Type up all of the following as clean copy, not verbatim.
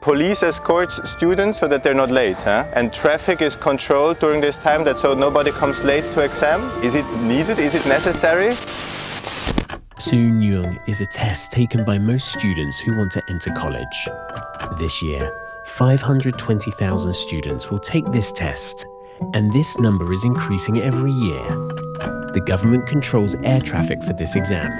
Police escort students so that they're not late, huh? And traffic is controlled during this time, that so nobody comes late to exam. Is it needed? Is it necessary? Suneung is a test taken by most students who want to enter college. This year, 520,000 students will take this test, and this number is increasing every year. The government controls air traffic for this exam,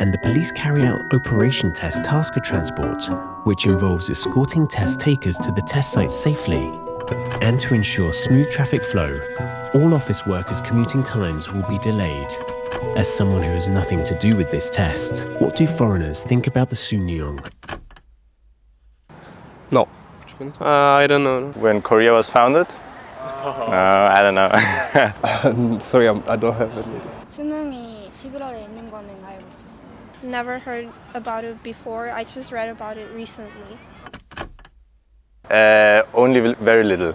and the police carry out Operation Test Tasker Transport, which involves escorting test takers to the test site safely. And to ensure smooth traffic flow, all office workers' commuting times will be delayed. As someone who has nothing to do with this test, what do foreigners think about the Suneung? No. I don't know. When Korea was founded? I don't know. Sorry, I don't have any idea. 수능이 11월에 있는 거는 알고 있었어요. Never heard about it before. I just read about it recently. Only very little.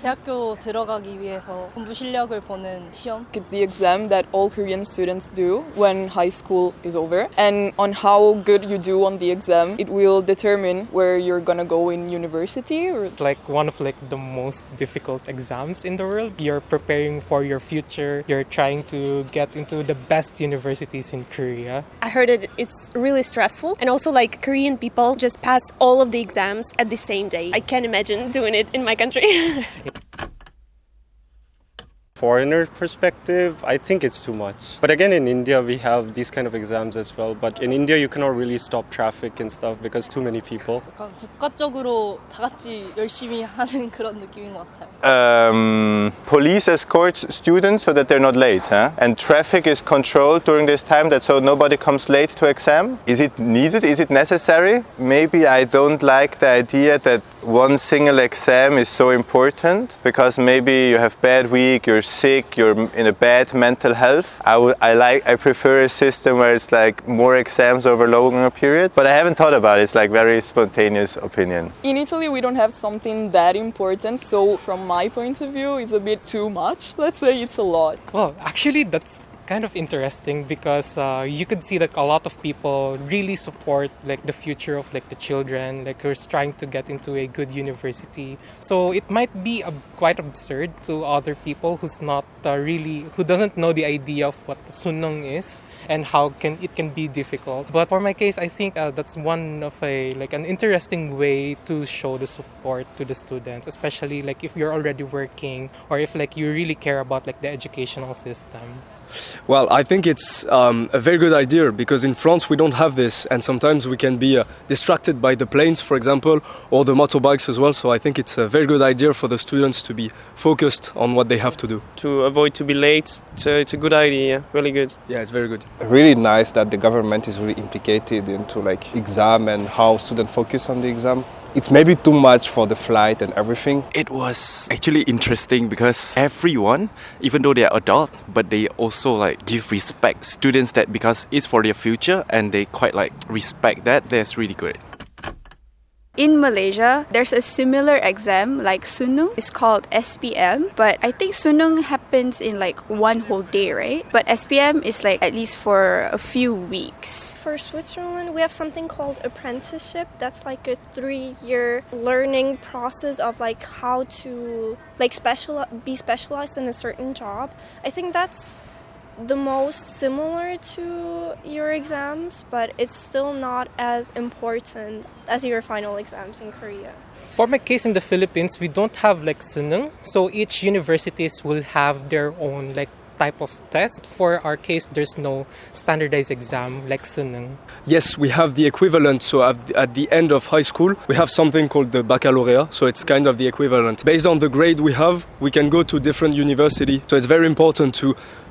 대학교 들어가기 위해서 공부 실력을 보는 시험. It's the exam that all Korean students do when high school is over. And on how good you do on the exam, it will determine where you're gonna go in university. Or Like one of the most difficult exams in the world. You're preparing for your future. You're trying to get into the best universities in Korea. I heard it's really stressful, and also Korean people just pass all of the exams at the same day. I can't imagine doing it in my country. Foreigner perspective, I think it's too much. But again, in India, we have these kind of exams as well. But in India, you cannot really stop traffic and stuff because too many people. 약간 국가적으로 다 같이 열심히 하는 그런 느낌인 것 같아요. Police escort students so that they're not late, huh? And traffic is controlled during this time, that so nobody comes late to exam. Is it needed? Is it necessary? Maybe I don't like the idea that one single exam is so important, because maybe you have bad week, you're sick, you're in a bad mental health. I prefer a system where it's more exams over a longer period, but I haven't thought about it. It's very spontaneous opinion. in Italy, we don't have something that important. So from my point of view, it's a bit too much. Let's say it's a lot. Well, actually, that's kind of interesting because you could see a lot of people really support the future of the children, who's trying to get into a good university. So it might be quite absurd to other people who's not who doesn't know the idea of what the Suneung is and how it can be difficult. But for my case, I think that's one of an interesting way to show the support to the students, especially if you're already working or if you really care about the educational system. Well, I think it's a very good idea because in France we don't have this, and sometimes we can be distracted by the planes, for example, or the motorbikes as well. So I think it's a very good idea for the students to be focused on what they have to do. To avoid to be late, it's a good idea, really good. Yeah, it's very good. Really nice that the government is really implicated into exam and how students focus on the exam. It's maybe too much for the flight and everything. It was actually interesting because everyone, even though they are adult, but they also give respect students that because it's for their future and they quite respect that. That's really good. In Malaysia, there's a similar exam like Suneung. It's called SPM, but I think Suneung happens in one whole day, right? But SPM is at least for a few weeks. For Switzerland, we have something called apprenticeship. That's a 3-year learning process of how to be specialized in a certain job. I think that's the most similar to your exams, but it's still not as important as your final exams in Korea. For my case in the Philippines, we don't have Suneung, so each universities will have their own type of test. For our case, there's no standardized exam like Suneung. Yes, we have the equivalent. So at the end of high school, we have something called the baccalaureate. So it's kind of the equivalent. Based on the grade we have, we can go to different university. So it's very important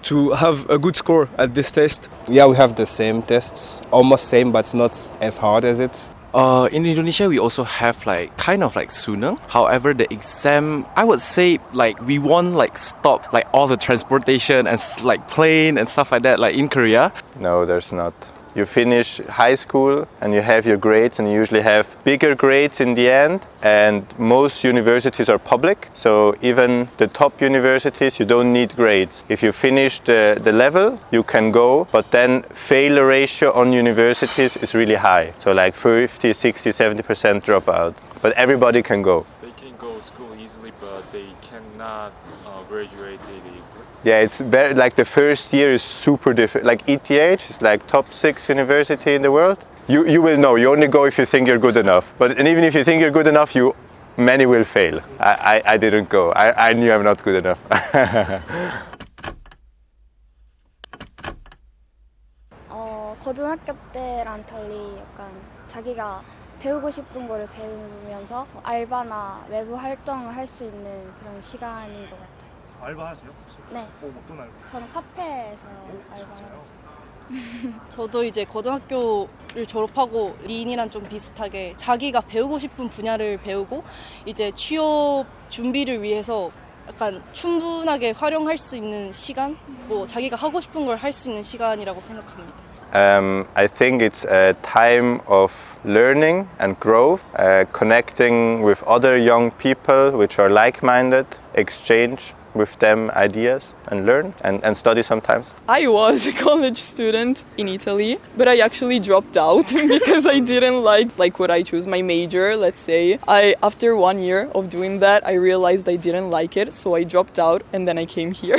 to have a good score at this test. Yeah, we have the same tests, almost same, but it's not as hard as it. In Indonesia, we also have kind of Suneung. However, the exam, I would say we won't stop all the transportation and plane and stuff like that in Korea. No, there's not. You finish high school and you have your grades, and you usually have bigger grades in the end, and most universities are public, so even the top universities, you don't need grades. If you finish the level, you can go, but then failure ratio on universities is really high, so 50, 60, 70% dropout. but everybody can go. They can go to school easily, but they cannot graduate it easily. Yeah, it's very like the first year is super difficult. Like ETH is like top 6 university in the world. You will know. You only go if you think you're good enough. And even if you think you're good enough, many will fail. I didn't go. I knew I'm not good enough. 고등학교 때랑 달리 약간 자기가 배우고 싶은 거를 배우면서 알바나 외부 활동을 할 수 있는 그런 시간인 것 같아요. 알바하세요? 혹시? 네. 어떤 알바? 저는 카페에서 알바를 했어요. 저도 이제 고등학교를 졸업하고 리인이랑 좀 비슷하게 자기가 배우고 싶은 분야를 배우고 이제 취업 준비를 위해서 약간 충분하게 활용할 수 있는 시간, 뭐 자기가 하고 싶은 걸 할 수 있는 시간이라고 생각합니다. I think it's a time of learning and growth, connecting with other young people which are like-minded, exchange with them ideas and learn and study sometimes. I was a college student in Italy, but I actually dropped out because I didn't like what I chose, my major, let's say. After 1 year of doing that, I realized I didn't like it, so I dropped out and then I came here.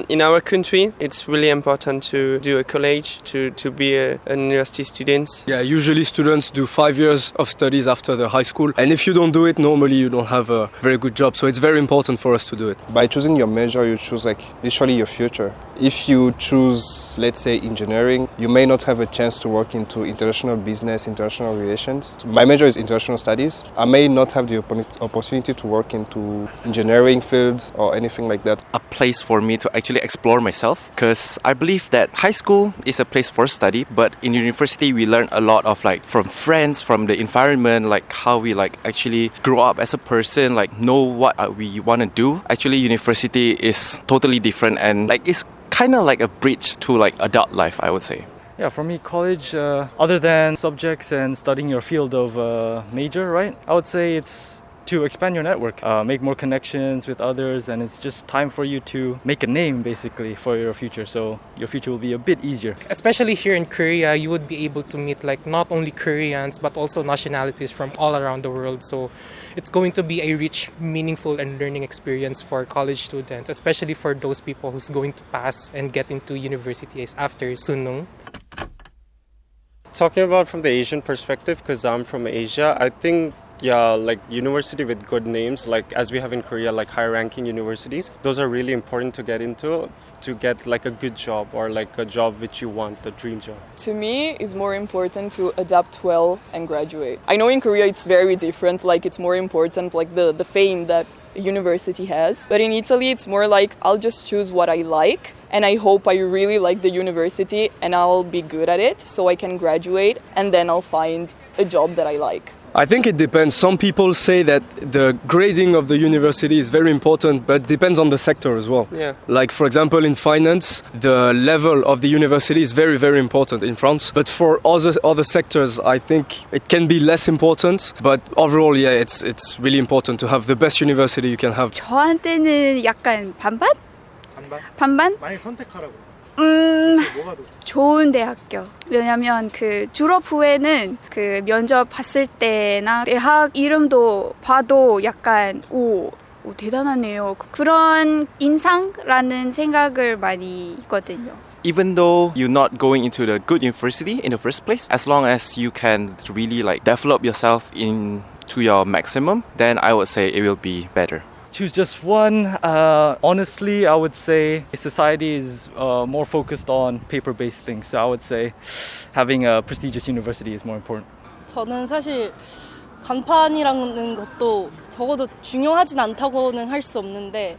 In our country, it's really important to do a college, to be an university student. Yeah, usually students do 5 years of studies after the high school, and if you don't do it, normally you don't have a very good job, so it's very important for us to do it. By choosing your major, you choose like literally your future. If you choose, let's say, engineering, you may not have a chance to work into international business, international relations. My major is international studies. I may not have the opportunity to work into engineering fields or anything like that. A place for me to actually explore myself, because I believe that high school is a place for study, but in university we learn a lot of like from friends, from the environment, like how we like actually grow up as a person, like know what we want to do. Actually, university is totally different, and like it's kind of like a bridge to like adult life, I would say. Yeah, for me, college, other than subjects and studying your field of major, right? I would say it's to expand your network, make more connections with others, and it's just time for you to make a name basically for your future. So your future will be a bit easier. Especially here in Korea, you would be able to meet like not only Koreans but also nationalities from all around the world. So it's going to be a rich, meaningful and learning experience for college students, especially for those people who's going to pass and get into universities after Suneung. Talking about from the Asian perspective, because I'm from Asia, I think like university with good names, like as we have in Korea, like high ranking universities, those are really important to get into, to get like a good job or like a job which you want, the dream job. To me, it's more important to adapt well and graduate. I know in Korea it's very different, like it's more important like the fame that a university has. But in Italy, it's more like I'll just choose what I like, and I hope I really like the university and I'll be good at it so I can graduate and then I'll find a job that I like. I think it depends. Some people say that the grading of the university is very important, but depends on the sector as well. Yeah. Like, for example, in finance, the level of the university is very, very important in France. But for other sectors, I think it can be less important. But overall, yeah, it's really important to have the best university you can have. 저한테는 약간 반반? 반반? 만약 선택하라고. 뭐가 더 좋은 대학교. 왜냐면 그 졸업 후에는 그 면접 봤을 때나 대학 이름도 봐도 약간 오 대단하네요. 그런 인상라는 생각을 많이 있거든요. Even though you're not going into the good university in the first place, as long as you can really like develop yourself into your maximum, then I would say it will be better. Choose just one. Honestly, I would say society is more focused on paper-based things. So I would say having a prestigious university is more important. 저는 사실 간판이라는 것도 적어도 중요하진 않다고는 할 수 없는데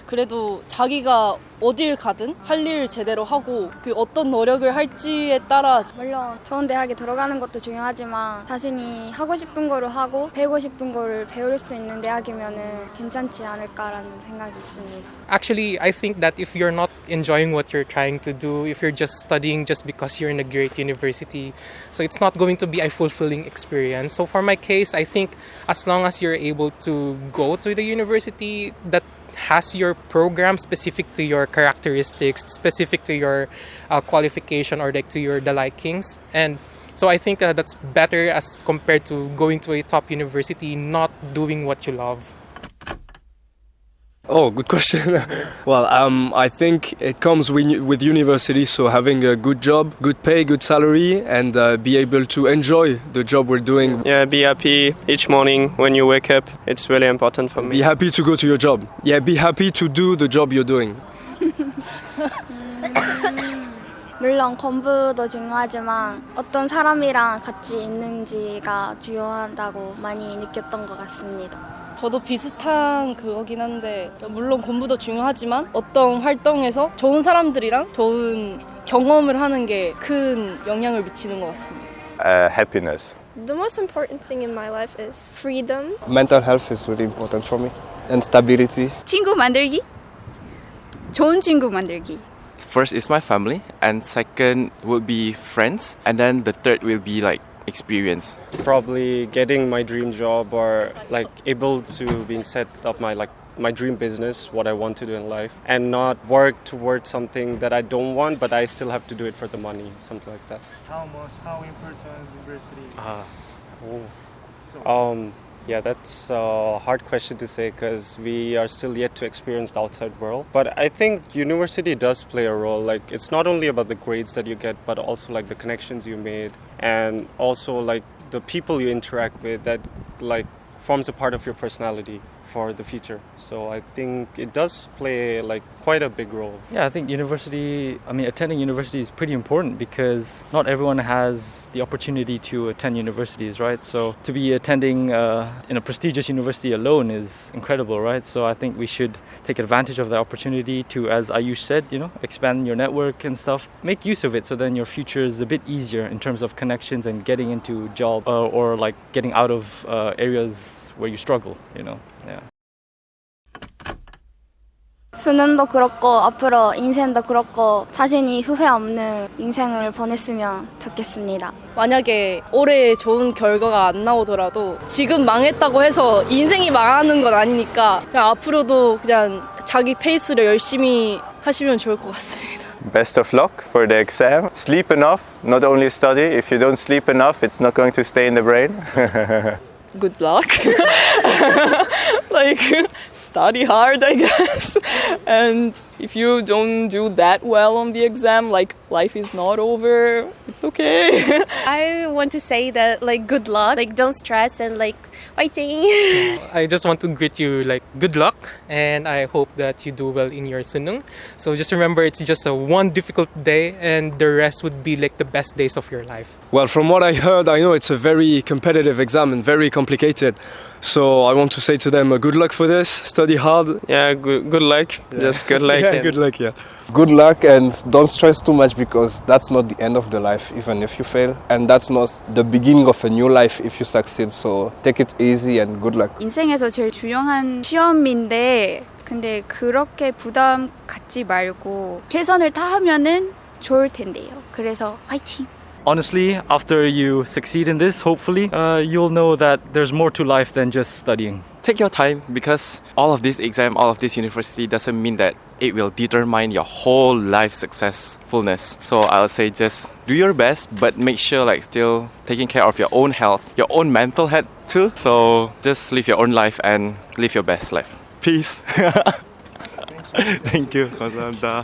그래도 자기가 어딜 가든 할 일을 제대로 하고 그 어떤 노력을 할지에 따라 물론 좋은 대학에 들어가는 것도 중요하지만 자신이 하고 싶은 거를 하고 배우고 싶은 거를 배울 수 있는 대학이면은 괜찮지 않을까라는 생각이 있습니다. Actually, I think that if you're not enjoying what you're trying to do, if you're just studying just because you're in a great university, so it's not going to be a fulfilling experience. So for my case, I think as long as you're able to go to the university that has your program specific to your characteristics, specific to your qualification or like to the likings, and So I think that's better as compared to going to a top university, not doing what you love. Oh, good question. Well, I think it comes with university, so having a good job, good pay, good salary, and be able to enjoy the job we're doing. Yeah, be happy each morning when you wake up. It's really important for me. Be happy to go to your job. Yeah, be happy to do the job you're doing. 물론 공부도 중요하지만 어떤 사람이랑 같이 있는지가 중요하다고 많이 느꼈던 것 같습니다. 저도 비슷한 그거긴 한데 물론 공부도 중요하지만 어떤 활동에서 좋은 사람들이랑 좋은 경험을 하는 게 큰 영향을 미치는 것 같습니다. Happiness. The most important thing in my life is freedom. Mental health is really important for me. And stability. 친구 만들기? 좋은 친구 만들기. First is my family, and second will be friends, and then the third will be like experience. Probably getting my dream job or like able to being set up my dream business, what I want to do in life, and not work towards something that I don't want, but I still have to do it for the money, something like that. How important university? Yeah, that's a hard question to say because we are still yet to experience the outside world. But I think university does play a role. Like it's not only about the grades that you get, but also like the connections you made, and also like the people you interact with that like forms a part of your personality for the future. So I think it does play like quite a big role. Yeah, I think attending university is pretty important because not everyone has the opportunity to attend universities, right? So to be attending in a prestigious university alone is incredible, right? So I think we should take advantage of the opportunity to, as Ayush said, expand your network and stuff. Make use of it so then your future is a bit easier in terms of connections and getting into job or like getting out of areas where you struggle, Yeah. 수능도 그렇고 앞으로 인생도 그렇고 자신이 후회 없는 인생을 보냈으면 좋겠습니다. 만약에 올해 좋은 결과가 안 나오더라도 지금 망했다고 해서 인생이 망하는 건 아니니까 그냥 앞으로도 그냥 자기 페이스로 열심히 하시면 좋을 것 같습니다. Best of luck for the exam. Sleep enough, not only study. If you don't sleep enough, it's not going to stay in the brain. Good luck. Study hard, I guess. And if you don't do that well on the exam, life is not over. It's okay. I want to say that good luck, don't stress and fighting. I just want to greet you good luck, and I hope that you do well in your Suneung. So just remember, it's just one difficult day, and the rest would be the best days of your life. Well, from what I heard, I know it's a very competitive exam and very complicated. So I want to say to them, good luck for this. Study hard. Yeah, good luck. Yeah. Just good luck. Yeah, good luck. Yeah. Good luck and don't stress too much because that's not the end of the life even if you fail, and that's not the beginning of a new life if you succeed. So take it easy and good luck. 인생에서 제일 중요한 시험인데 근데 그렇게 부담 갖지 말고 최선을 다하면은 좋을 텐데요. 그래서 화이팅! Honestly, after you succeed in this, hopefully, you'll know that there's more to life than just studying. Take your time because all of this exam, all of this university doesn't mean that it will determine your whole life successfulness. So I'll say just do your best, but make sure still taking care of your own health, your own mental health too. So just live your own life and live your best life. Peace. Thank you. 감사합니다.